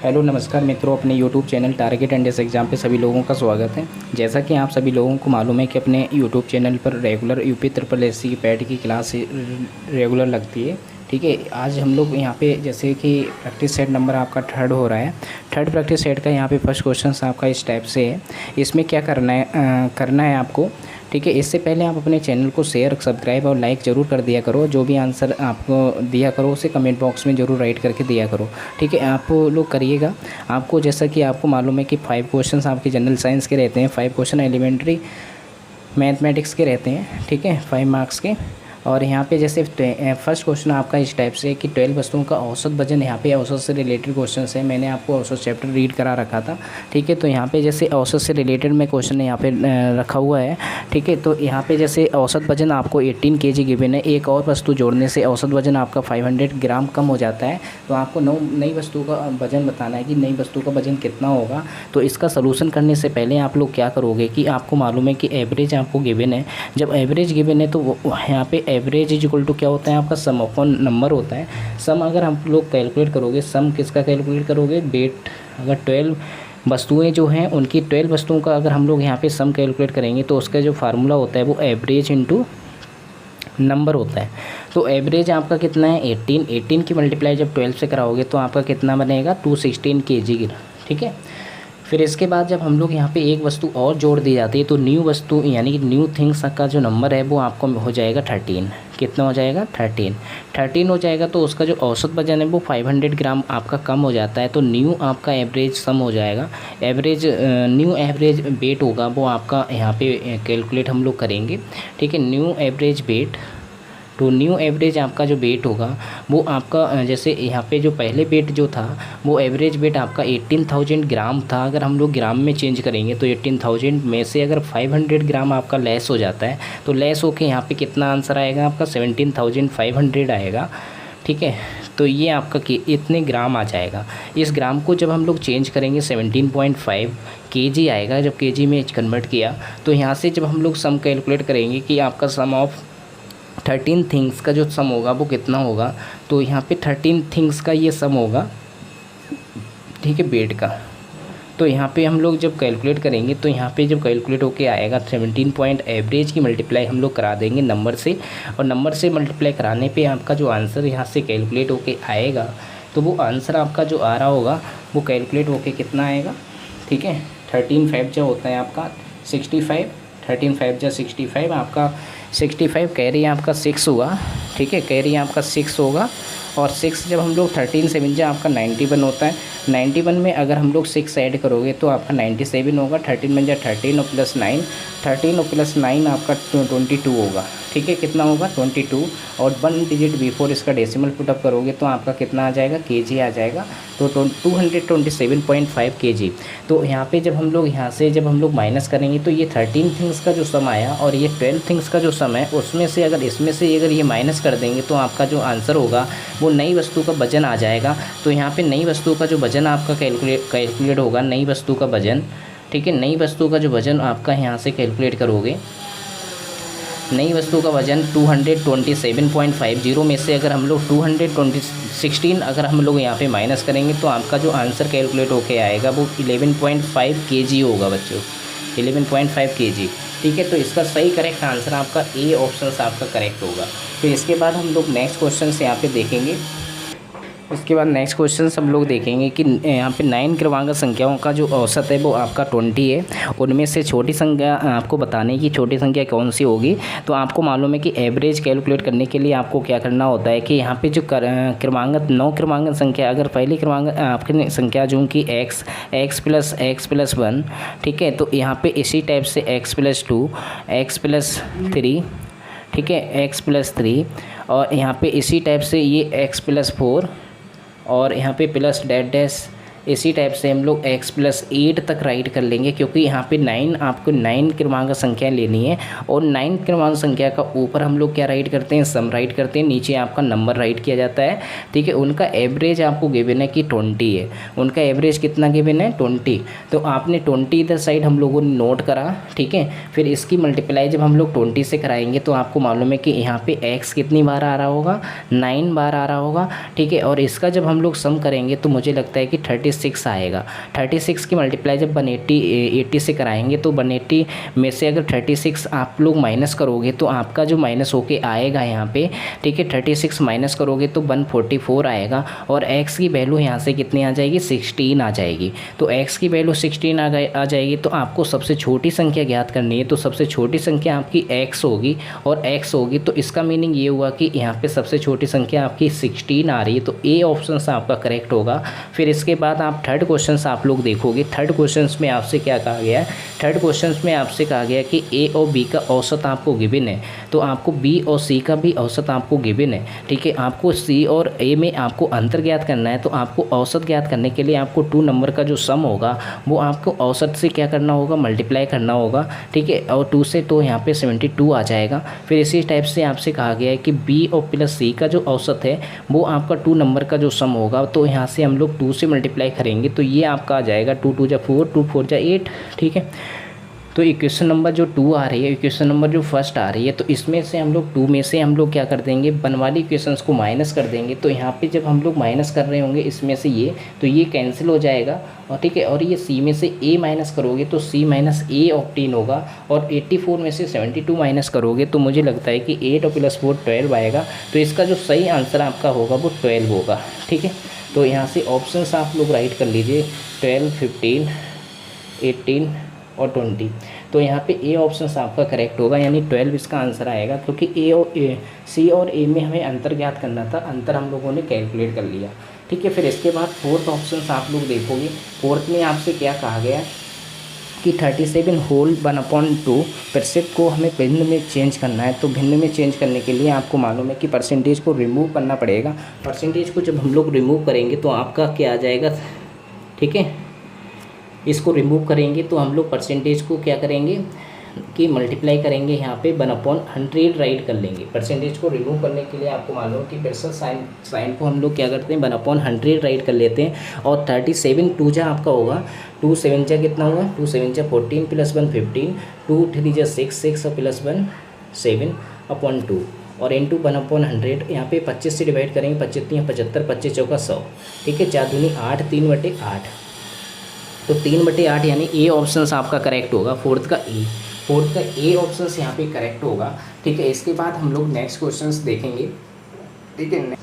Hello नमस्कार मित्रों, अपने YouTube channel target and exam पे सभी लोगों का स्वागत है। जैसा कि आप सभी लोगों को मालूम है कि अपने यूट्यूब चैनल पर रेगुलर यूपी ट्रिपल एससी की पैट की क्लास रेगुलर लगती है। ठीक है, आज हम लोग यहाँ पे जैसे कि प्रैक्टिस सेट नंबर आपका थर्ड हो रहा है। थर्ड प्रैक्टिस सेट का यहाँ पे फर्स्ट क्वेश्चन आपका इस टाइप से है। इसमें क्या करना है आपको। ठीक है, इससे पहले आप अपने चैनल को शेयर, सब्सक्राइब और लाइक ज़रूर कर दिया करो। जो भी आंसर आपको दिया करो उसे कमेंट बॉक्स में ज़रूर राइट करके दिया करो। ठीक है, आप लोग करिएगा। आपको जैसा कि आपको मालूम है कि 5 क्वेश्चंस आपके जनरल साइंस के रहते हैं, 5 क्वेश्चन एलिमेंट्री मैथमेटिक्स के रहते हैं। ठीक है, 5 मार्क्स के। और यहाँ पे जैसे फर्स्ट क्वेश्चन आपका इस टाइप से कि 12 वस्तुओं का औसत वजन, यहाँ पे औसत से रिलेटेड क्वेश्चन है। मैंने आपको औसत चैप्टर रीड करा रखा था। ठीक है, तो यहाँ पे जैसे औसत से रिलेटेड में क्वेश्चन यहाँ पे रखा हुआ है। ठीक है, तो यहाँ पे जैसे औसत वजन आपको 18 kg गिवन है। एक और वस्तु जोड़ने से औसत वजन आपका 500 ग्राम कम हो जाता है। तो आपको नई वस्तु का वजन बताना है कि नई वस्तु का वजन कितना होगा। तो इसका सलूशन करने से पहले आप लोग क्या करोगे कि आपको मालूम है कि एवरेज आपको गिवन है। जब एवरेज गिवन है तो यहाँ पे एवरेज इज इक्वल टू क्या होता है, आपका सम अपॉन नंबर होता है। सम अगर हम लोग कैलकुलेट करोगे, सम किसका कैलकुलेट करोगे, वेट। अगर 12 वस्तुएं जो हैं उनकी 12 वस्तुओं का अगर हम लोग यहाँ पे सम कैलकुलेट करेंगे तो उसका जो फार्मूला होता है वो एवरेज इंटू नंबर होता है। तो एवरेज आपका कितना है 18 की मल्टीप्लाई जब 12 से कराओगे तो आपका कितना बनेगा 216 kg। ठीक है, फिर इसके बाद जब हम लोग यहाँ पे एक वस्तु और जोड़ दी जाती है तो न्यू वस्तु यानी कि न्यू थिंग्स का जो नंबर है वो आपको हो जाएगा 13। कितना हो जाएगा 13 हो जाएगा। तो उसका जो औसत वजन है वो 500 ग्राम आपका कम हो जाता है। तो न्यू आपका एवरेज सम हो जाएगा। न्यू एवरेज वेट होगा वो आपका यहाँ पे कैलकुलेट हम लोग करेंगे। ठीक है, न्यू एवरेज वेट। तो न्यू एवरेज आपका जो वेट होगा वो आपका जैसे यहाँ पे जो पहले वेट जो था वो एवरेज वेट आपका 18,000 ग्राम था। अगर हम लोग ग्राम में चेंज करेंगे तो 18,000 में से अगर 500 ग्राम आपका लेस हो जाता है तो लेस होके यहाँ पे कितना आंसर आएगा आपका 17,500 आएगा। ठीक है, तो ये आपका इतने ग्राम आ जाएगा। इस ग्राम को जब हम लोग चेंज करेंगे 17.5 kg आएगा। जब kg में कन्वर्ट किया तो यहाँ से जब हम लोग सम कैलकुलेट करेंगे कि आपका सम ऑफ 13 थिंग्स का जो सम होगा वो कितना होगा। तो यहाँ पे 13 थिंग्स का ये सम होगा। ठीक है, वेट का। तो यहाँ पे हम लोग जब कैलकुलेट करेंगे तो यहाँ पे जब कैलकुलेट होके आएगा 17 पॉइंट एवरेज की मल्टीप्लाई हम लोग करा देंगे नंबर से। और नंबर से मल्टीप्लाई कराने पे आपका जो आंसर यहाँ से कैलकुलेट होके आएगा तो वो आंसर आपका जो आ रहा होगा वो कैलकुलेट होके कितना आएगा। ठीक है, 13 5 जो होता है आपका 65। 13 5 जा 65 आपका 65 कैरी आपका 6 होगा। ठीक है, कैरी आपका 6 होगा। और 6 जब हम लोग 13 7 जा आपका 91 होता है। 91 में अगर हम लोग 6 ऐड करोगे तो आपका 97 होगा। 13 में जा 13 और प्लस 9, 13 और प्लस 9 आपका 22 होगा। ठीक है, कितना होगा 22। और 1 डिजिट बिफोर इसका डेसिमल पुटअप करोगे तो आपका कितना आ जाएगा kg आ जाएगा। तो 227.5 kg। तो यहाँ पे जब हम लोग यहाँ से जब हम लोग माइनस करेंगे तो ये 13 थिंग्स का जो सम आया और ये 12 थिंग्स का जो सम है उसमें से अगर इसमें से अगर ये माइनस कर देंगे तो आपका जो आंसर होगा वो नई वस्तु का वजन आ जाएगा। तो यहाँ पे नई वस्तु का जो वजन आपका कैलकुलेट होगा, नई वस्तु का वजन। ठीक है, नई वस्तु का जो वजन आपका यहाँ से कैलकुलेट करोगे, नई वस्तु का वजन 227.50 में से अगर हम लोग 216 अगर हम लोग यहाँ पे माइनस करेंगे तो आपका जो आंसर कैलकुलेट होके आएगा वो 11.5 kg होगा बच्चों, 11.5 kg। ठीक है, तो इसका सही करेक्ट आंसर आपका ए ऑप्शन आपका करेक्ट होगा। फिर इसके बाद हम लोग नेक्स्ट क्वेश्चन से यहाँ पे देखेंगे। उसके बाद नेक्स्ट क्वेश्चन हम लोग देखेंगे कि यहाँ पे 9 क्रमांक संख्याओं का जो औसत है वो आपका 20 है। उनमें से छोटी संख्या आपको बताने की छोटी संख्या कौन सी होगी। तो आपको मालूम है कि एवरेज कैलकुलेट करने के लिए आपको क्या करना होता है कि यहाँ पे जो क्रमांक 9 क्रमांक संख्या, अगर पहली क्रमांक आपकी संख्या जो कि x प्लस 1। ठीक है, तो यहाँ पे इसी टाइप से x प्लस 2, x प्लस 3। ठीक है, x प्लस 3। और यहाँ पे इसी टाइप से ये x प्लस 4 और यहाँ पे प्लस डैश डैश। इसी टाइप से हम लोग x प्लस 8 तक राइट कर लेंगे क्योंकि यहाँ पे 9 आपको 9 क्रमांक संख्या लेनी है। और 9 क्रमांक संख्या का ऊपर हम लोग क्या राइट करते हैं, सम राइट करते हैं, नीचे आपका नंबर राइट किया जाता है। ठीक है, उनका एवरेज आपको गिवन है कि 20 है। उनका एवरेज कितना गिवन है 20। तो आपने 20 इधर साइड हम लोगों ने नोट करा। ठीक है, फिर इसकी मल्टीप्लाई जब हम लोग 20 से कराएंगे तो आपको मालूम है कि यहाँ पे x कितनी बार आ रहा होगा, 9 बार आ रहा होगा। ठीक है, और इसका जब हम लोग सम करेंगे तो मुझे लगता है कि 36 36 आएगा। 36 की मल्टीप्लाई जब 180 से कराएंगे तो 180 में से अगर 36 आप लोग माइनस करोगे तो आपका जो माइनस होके आएगा यहाँ पे, ठीक है, 36 माइनस करोगे तो 144 आएगा और x की वैल्यू यहाँ से कितनी आ जाएगी, 16 आ जाएगी। तो x की वैल्यू 16 आ जाएगी। तो आपको सबसे छोटी संख्या ज्ञात करनी है, तो सबसे छोटी संख्या आपकी x होगी और x होगी, तो इसका मीनिंग ये हुआ कि यहाँ पे सबसे छोटी संख्या आपकी 16 आ रही है। तो ए ऑप्शन आपका करेक्ट होगा। फिर इसके बाद आप थर्ड क्वेश्चन आप लोग देखोगे। थर्ड क्वेश्चन में आपसे क्या कहा गया है, थर्ड क्वेश्चन में आपसे कहा गया कि ए और बी का औसत आपको गिवन है, तो आपको बी और सी का भी औसत आपको गिवन है, ठीक है। आपको सी और ए में आपको अंतर ज्ञात करना है, तो आपको औसत ज्ञात करने के लिए आपको 2 नंबर का जो सम होगा वो आपको औसत से क्या करना होगा, मल्टीप्लाई करना होगा, ठीक है। और 2 से तो यहाँ पे 72 आ जाएगा। फिर इसी टाइप से आपसे कहा गया है कि बी और प्लस सी का जो औसत है वो आपका 2 नंबर का जो सम होगा, तो यहाँ से हम लोग 2 से मल्टीप्लाई करेंगे तो ये आपका आ जाएगा 2 2 जा 4, 2 4 जा 8, ठीक है। तो इक्वेशन नंबर जो 2 आ रही है, इक्वेशन नंबर जो फर्स्ट आ रही है, तो इसमें से हम लोग 2 में से हम लोग क्या कर देंगे, वन वाली इक्वेशंस को माइनस कर देंगे। तो यहाँ पे जब हम लोग माइनस कर रहे होंगे इसमें से ये, तो ये कैंसिल हो जाएगा और ठीक है। और ये सी में से ए माइनस करोगे तो सी माइनस ए ऑप्टीन होगा और 84 में से 72 माइनस करोगे तो मुझे लगता है कि 8 और प्लस 4 12 आएगा। तो इसका जो सही आंसर आपका होगा वो 12 होगा, ठीक है। तो यहाँ से ऑप्शंस आप लोग राइट कर लीजिए 12, 15, 18 और 20। तो यहाँ पे ए ऑप्शन आपका करेक्ट होगा, यानी 12 इसका आंसर आएगा, क्योंकि सी और ए में हमें अंतर ज्ञात करना था, अंतर हम लोगों ने कैलकुलेट कर लिया, ठीक है। फिर इसके बाद फोर्थ ऑप्शन आप लोग देखोगे। फोर्थ में आपसे क्या कहा गया कि 37 होल 1/2% को हमें भिन्न में चेंज करना है। तो भिन्न में चेंज करने के लिए आपको मालूम है कि परसेंटेज को रिमूव करना पड़ेगा। परसेंटेज को जब हम लोग रिमूव करेंगे तो आपका क्या आ जाएगा, ठीक है। इसको रिमूव करेंगे तो हम लोग परसेंटेज को क्या करेंगे कि मल्टीप्लाई करेंगे, यहाँ पे 1/100 राइट कर लेंगे। परसेंटेज को रिमूव करने के लिए आपको मालूम है कि फिर से साइन को हम लोग क्या करते हैं, 1/100 राइट कर लेते हैं। और 37 2 जा आपका होगा, 2 7 जा कितना हुआ, 2 7 जा 14 + 1 15, 2 3 जा 6 6 और + 1 7/2 और इंटू 1/100। यहाँ पे 25 से डिवाइड करेंगे, 25 3 75, 25 चौका 100, ठीक है। 4 दूनी 8, 3/8, तो 3/8 यानी ए ऑप्शन आपका करेक्ट होगा। फोर्थ का ए ऑप्शन यहाँ पे करेक्ट होगा, ठीक है। इसके बाद हम लोग नेक्स्ट क्वेश्चंस देखेंगे, ठीक है।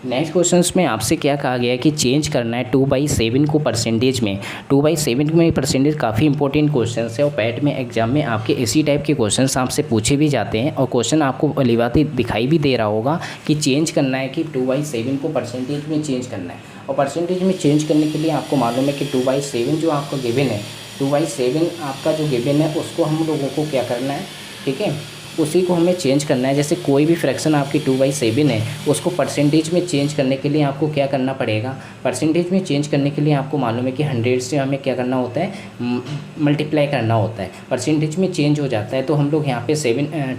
नेक्स्ट क्वेश्चंस में आपसे क्या कहा गया है कि चेंज करना है 2/7 को परसेंटेज में। 2/7 में परसेंटेज काफ़ी इंपॉर्टेंट क्वेश्चन है और पैट में एग्जाम में आपके इसी टाइप के क्वेश्चन आपसे पूछे भी जाते हैं और क्वेश्चन आपको अलीवाती दिखाई भी दे रहा होगा कि चेंज करना है कि 2/7 को परसेंटेज में चेंज करना है। और परसेंटेज में चेंज करने के लिए आपको मालूम है कि 2/7 जो आपका गिवन है, 2/7 आपका जो गिवन है उसको हम लोगों को क्या करना है, ठीक है, उसी को हमें चेंज करना है। जैसे कोई भी फ्रैक्शन आपकी 2/7 है उसको परसेंटेज में चेंज करने के लिए आपको क्या करना पड़ेगा, परसेंटेज में चेंज करने के लिए आपको मालूम है कि 100 से हमें क्या करना होता है, मल्टीप्लाई करना होता है। परसेंटेज में चेंज हो जाता है तो हम लोग यहाँ पे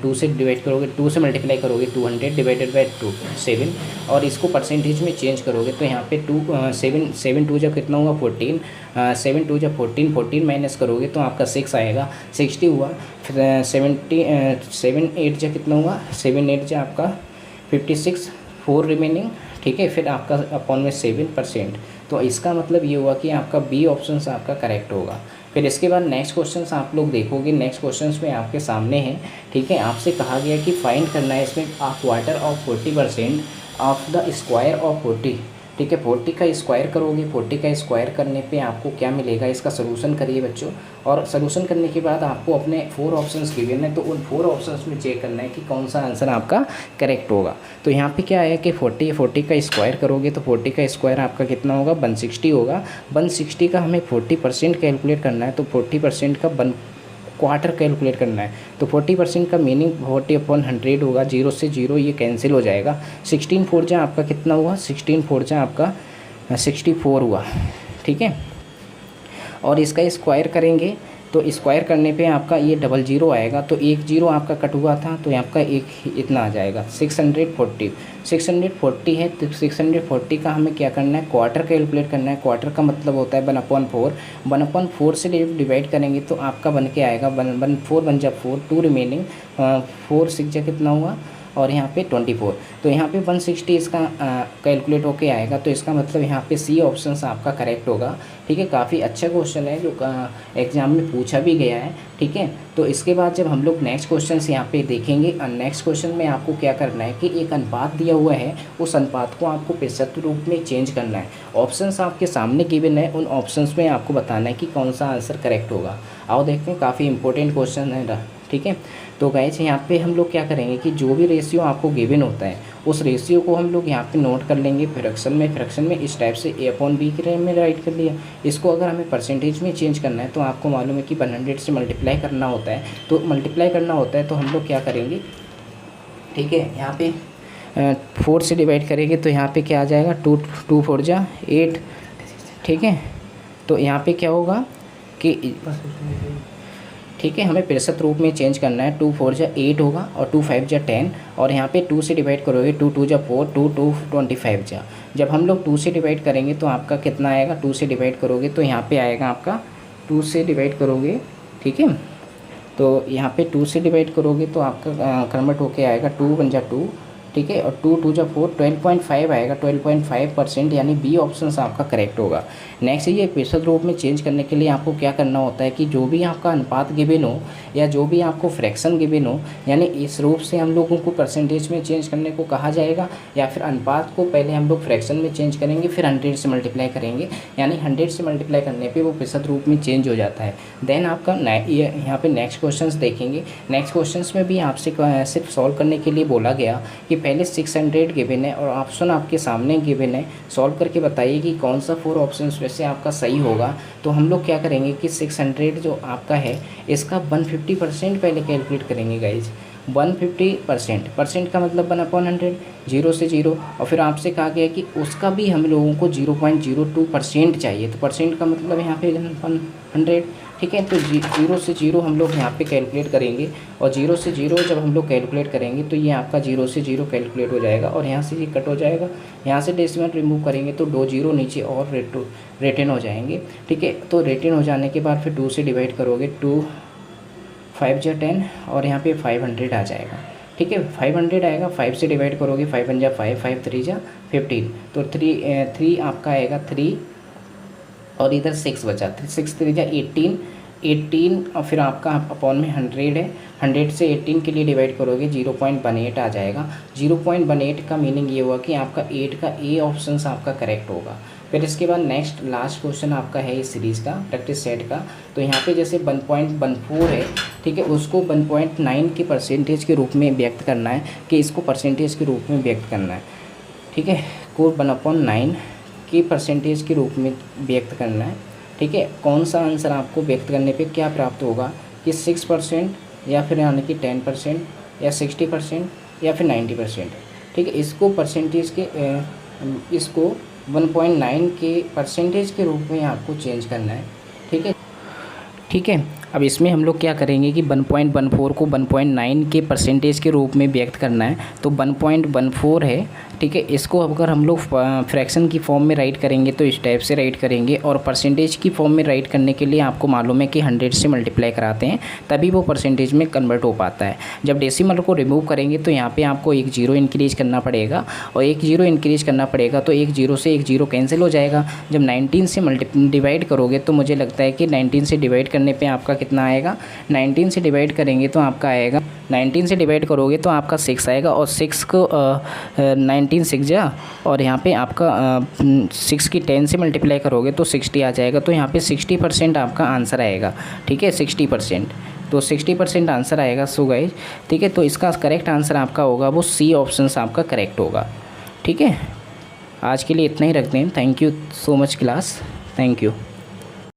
2 से डिवाइड करोगे, 2 से मल्टीप्लाई करोगे 200 डिवाइडेड बाई 7 और इसको परसेंटेज में चेंज करोगे तो यहाँ पे 7 2 जब कितना होगा 14, 7 2 जब 14 माइनस करोगे तो आपका 6 आएगा, 60 हुआ। फिर 7 8 जा कितना हुआ, 7 8 जा आपका 56, 4 रिमेनिंग, ठीक है। फिर आपका अपॉन में 7%। तो इसका मतलब ये हुआ कि आपका बी ऑप्शन आपका करेक्ट होगा। फिर इसके बाद नेक्स्ट क्वेश्चन आप लोग देखोगे। नेक्स्ट क्वेश्चन में आपके सामने है, ठीक है। आपसे कहा गया कि फाइंड करना है इसमें quarter of 40% of the square of 40, ठीक है। 40 का स्क्वायर करोगे, 40 का स्क्वायर करने पे आपको क्या मिलेगा, इसका सोल्यूशन करिए बच्चों। और सोल्यूशन करने के बाद आपको अपने 4 ऑप्शंस गिवन है तो उन 4 ऑप्शंस में चेक करना है कि कौन सा आंसर आपका करेक्ट होगा। तो यहाँ पे क्या है कि 40 का स्क्वायर करोगे तो 40 का स्क्वायर आपका कितना होगा, 160 होगा। 160 का हमें 40% कैलकुलेट करना है तो 40% का क्वार्टर कैलकुलेट करना है। तो 40% का मीनिंग 40/100 होगा, 0 से 0 ये कैंसिल हो जाएगा। 16 4 जा आपका कितना हुआ, 16 4 जा आपका 64 हुआ, ठीक है। और इसका स्क्वायर करेंगे तो स्क्वायर करने पे आपका ये 00 आएगा, तो 1 0 आपका कट हुआ था तो आपका एक इतना आ जाएगा 640 है। तो 640 का हमें क्या करना है, क्वार्टर कैलकुलेट करना है। क्वार्टर का मतलब होता है 1/4, 1/4 से डिवाइड करेंगे तो आपका बन के आएगा 1 4 1 जा 4, 2 रिमेनिंग, 4 6 जा कितना हुआ और यहाँ पे 24। तो यहाँ पे 160 इसका कैलकुलेट होके आएगा। तो इसका मतलब यहाँ पे सी ऑप्शन आपका करेक्ट होगा। ठीक है, काफ़ी अच्छा क्वेश्चन है जो एग्ज़ाम में पूछा भी गया है। ठीक है, तो इसके बाद जब हम लोग नेक्स्ट क्वेश्चन यहाँ पे देखेंगे, नेक्स्ट क्वेश्चन में आपको क्या करना है कि एक अनुपात दिया हुआ है, उस अनुपात को आपको प्रतिशत रूप में चेंज करना है। ऑप्शंस आपके सामने गिवन है, उन ऑप्शंस में आपको बताना है कि कौन सा आंसर करेक्ट होगा। आओ देखते हैं, काफ़ी इंपॉर्टेंट क्वेश्चन है। ठीक है, तो गाइस यहाँ पे हम लोग क्या करेंगे कि जो भी रेशियो आपको गिवन होता है उस रेशियो को हम लोग यहाँ पे नोट कर लेंगे फ्रैक्शन में इस टाइप से a/b के में राइट कर लिया। इसको अगर हमें परसेंटेज में चेंज करना है तो आपको मालूम है कि 100 से मल्टीप्लाई करना होता है। तो मल्टीप्लाई करना होता है तो हम लोग क्या करेंगे, ठीक है, यहाँ पे 4 से डिवाइड करेंगे तो यहाँ पे क्या आ जाएगा, 2 4 जा 8। ठीक है, तो यहाँ पे क्या होगा कि ठीक है, हमें प्रतिशत रूप में चेंज करना है। 2 4 जा 8 होगा और 2 5 जा 10, और यहाँ पे 2 से डिवाइड करोगे 2 2 जा 4, 2 2 25 जा। जब हम लोग 2 से डिवाइड करेंगे तो आपका कितना आएगा, 2 से डिवाइड करोगे तो यहाँ पे आएगा आपका 2 से डिवाइड करोगे। ठीक है, तो यहाँ पे 2 से डिवाइड करोगे तो आपका कन्वर्ट होके आएगा 2 1 जा 2। ठीक है, और 2 2 जा 4, 12.5 आएगा, 12.5%, यानी बी ऑप्शन आपका करेक्ट होगा। नेक्स्ट ये प्रतिशत रूप में चेंज करने के लिए आपको क्या करना होता है कि जो भी आपका अनुपात गिवन हो या जो भी आपको फ्रैक्शन गिवन हो, यानी इस रूप से हम लोगों को परसेंटेज में चेंज करने को कहा जाएगा, या फिर अनुपात को पहले हम लोग फ्रैक्शन में चेंज करेंगे फिर 100 से मल्टीप्लाई करेंगे, यानी 100 से मल्टीप्लाई करने पर वो प्रतिशत रूप में चेंज हो जाता है। देन आपका यहाँ पे नेक्स्ट क्वेश्चन देखेंगे। नेक्स्ट क्वेश्चन में भी आपसे सिर्फ सॉल्व करने के लिए बोला गया कि पहले 600 गिवन है और ऑप्शन आपके सामने गिवन है, सॉल्व करके बताइए कि कौन सा 4 ऑप्शंस में से आपका सही होगा। तो हम लोग क्या करेंगे कि 600 जो आपका है इसका 150% पहले कैलकुलेट करेंगे गाइज। 150%, परसेंट का मतलब 1/100, 0 से 0, और फिर आपसे कहा गया कि उसका भी हम लोगों को 0.02% चाहिए। तो परसेंट का मतलब यहाँ पे 100। ठीक है, तो 0 से 0 हम लोग यहाँ पे कैलकुलेट करेंगे, और 0 से 0 जब हम लोग कैलकुलेट करेंगे तो ये आपका 0 से 0 कैलकुलेट हो जाएगा, और यहाँ से ये कट हो जाएगा। यहाँ से डेसिमल रिमूव करेंगे तो 2 0 नीचे और रिटर्न हो जाएंगे। ठीक है, तो रिटर्न हो जाने के बाद फिर 2 से डिवाइड करोगे, 2 5 जा 10, और यहाँ पे 500 आ जाएगा। ठीक है, 500 आएगा, 5 से डिवाइड करोगे, 5 1 जा 5, 5 3 जा 15, तो 3 आपका आएगा 3, और इधर 6 बचा, 6 3 जा 18, और फिर आपका अपॉन में 100 है, 100 से 18 के लिए डिवाइड करोगे 0.18 आ जाएगा। 0.18 का मीनिंग ये हुआ कि आपका 8 का ए ऑप्शन आपका करेक्ट होगा। फिर इसके बाद नेक्स्ट लास्ट क्वेश्चन आपका है इस सीरीज़ का, प्रैक्टिस सेट का। तो यहाँ पे जैसे 1.14 है, ठीक है, उसको 1.9 के परसेंटेज के रूप में व्यक्त करना है, कि इसको परसेंटेज के रूप में व्यक्त करना है। ठीक है, को 1/9 के परसेंटेज के रूप में व्यक्त करना है। ठीक है, कौन सा आंसर आपको व्यक्त करने पे क्या प्राप्त होगा कि 6%, या फिर यानी कि 10%, या 60%, या फिर 90%। ठीक है, इसको परसेंटेज के इसको 1.9 के परसेंटेज के रूप में आपको चेंज करना है। ठीक है, ठीक है, अब इसमें हम लोग क्या करेंगे कि 1.14 को 1.9 के परसेंटेज के रूप में व्यक्त करना है। तो 1.14 है, ठीक है, इसको अगर हम लोग फ्रैक्शन की फॉर्म में राइट करेंगे तो इस टाइप से राइट करेंगे, और परसेंटेज की फॉर्म में राइट करने के लिए आपको मालूम है कि 100 से मल्टीप्लाई कराते हैं तभी वो परसेंटेज में कन्वर्ट हो पाता है। जब डेसिमल को रिमूव करेंगे तो यहाँ पे आपको एक 0 इंक्रीज करना पड़ेगा, और एक 0 इंक्रीज करना पड़ेगा तो एक 0 से एक 0 कैंसिल हो जाएगा। जब 19 से डिवाइड करोगे तो मुझे लगता है कि 19 से डिवाइड करने पर आपका कितना आएगा, 19 से डिवाइड करेंगे तो आपका आएगा, 19 से डिवाइड करोगे तो आपका 6 आएगा, और 6 को 19 6 जा, और यहाँ पे आपका 6 की 10 से मल्टीप्लाई करोगे तो 60 आ जाएगा। तो यहाँ पे 60% आपका आंसर आएगा। ठीक है, 60%, तो 60% आंसर आएगा। सो गाइस, ठीक है, तो इसका करेक्ट आंसर आपका होगा वो सी ऑप्शन आपका करेक्ट होगा। ठीक है, आज के लिए इतना ही रखते हैं। Thank you so much class, thank you.